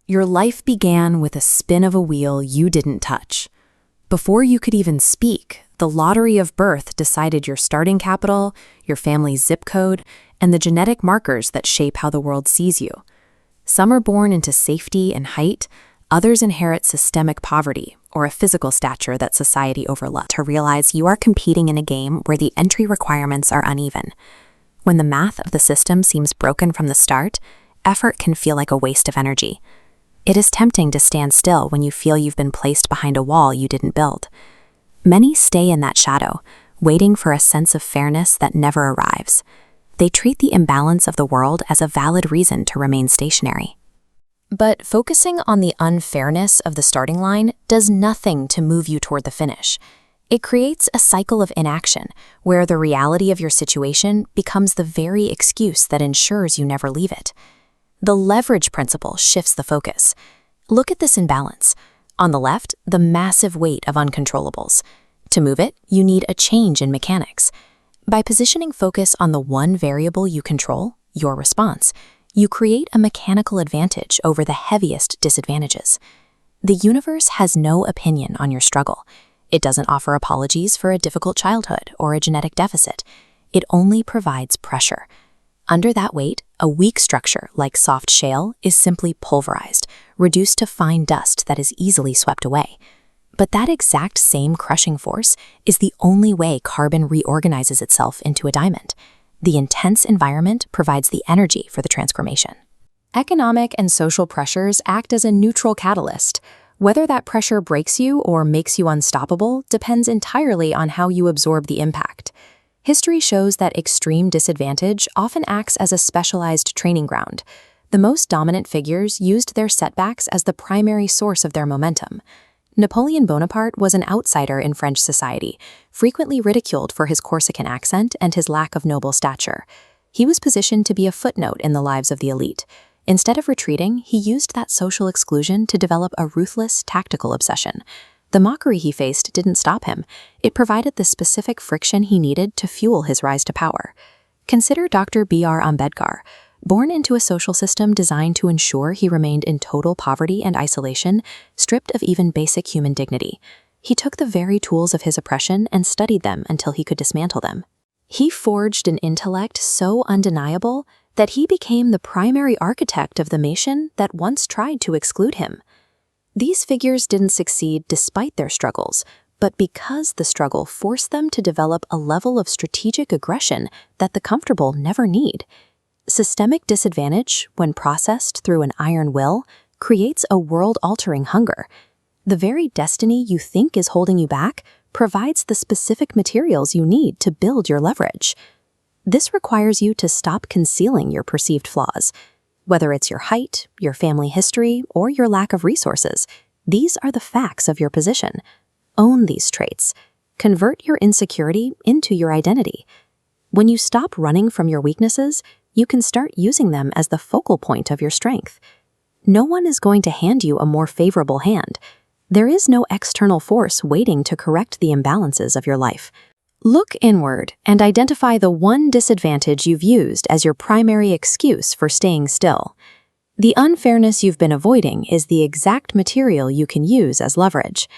Your life began with a spin of a wheel you didn't touch. Before you could even speak, the lottery of birth decided your starting capital, your family's zip code, and the genetic markers that shape how the world sees you. Some are born into safety and height, others inherit systemic poverty or a physical stature that society overlooks. To realize you are competing in a game where the entry requirements are uneven. When the math of the system seems broken from the start, effort can feel like a waste of energy. It is tempting to stand still when you feel you've been placed behind a wall you didn't build. Many stay in that shadow, waiting for a sense of fairness that never arrives. They treat the imbalance of the world as a valid reason to remain stationary. But focusing on the unfairness of the starting line does nothing to move you toward the finish. It creates a cycle of inaction, where the reality of your situation becomes the very excuse that ensures you never leave it. The leverage principle shifts the focus. Look at this imbalance. On the left, the massive weight of uncontrollables. To move it, you need a change in mechanics. By positioning focus on the one variable you control, your response, you create a mechanical advantage over the heaviest disadvantages. The universe has no opinion on your struggle. It doesn't offer apologies for a difficult childhood or a genetic deficit. It only provides pressure. Under that weight, a weak structure like soft shale is simply pulverized, reduced to fine dust that is easily swept away. But that exact same crushing force is the only way carbon reorganizes itself into a diamond. The intense environment provides the energy for the transformation. Economic and social pressures act as a neutral catalyst. Whether that pressure breaks you or makes you unstoppable depends entirely on how you absorb the impact. History shows that extreme disadvantage often acts as a specialized training ground. The most dominant figures used their setbacks as the primary source of their momentum. Napoleon Bonaparte was an outsider in French society, frequently ridiculed for his Corsican accent and his lack of noble stature. He was positioned to be a footnote in the lives of the elite. Instead of retreating, he used that social exclusion to develop a ruthless, tactical obsession. The mockery he faced didn't stop him. It provided the specific friction he needed to fuel his rise to power. Consider Dr. B.R. Ambedkar. Born into a social system designed to ensure he remained in total poverty and isolation, stripped of even basic human dignity. He took the very tools of his oppression and studied them until he could dismantle them. He forged an intellect so undeniable that he became the primary architect of the nation that once tried to exclude him. These figures didn't succeed despite their struggles, but because the struggle forced them to develop a level of strategic aggression that the comfortable never need. Systemic disadvantage, when processed through an iron will, creates a world-altering hunger. The very destiny you think is holding you back provides the specific materials you need to build your leverage. This requires you to stop concealing your perceived flaws. Whether it's your height, your family history, or your lack of resources, these are the facts of your position. Own these traits. Convert your insecurity into your identity. When you stop running from your weaknesses, you can start using them as the focal point of your strength. No one is going to hand you a more favorable hand. There is no external force waiting to correct the imbalances of your life. Look inward and identify the one disadvantage you've used as your primary excuse for staying still. The unfairness you've been avoiding is the exact material you can use as leverage.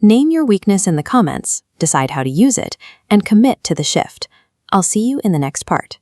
Name your weakness in the comments, decide how to use it, and commit to the shift. I'll see you in the next part.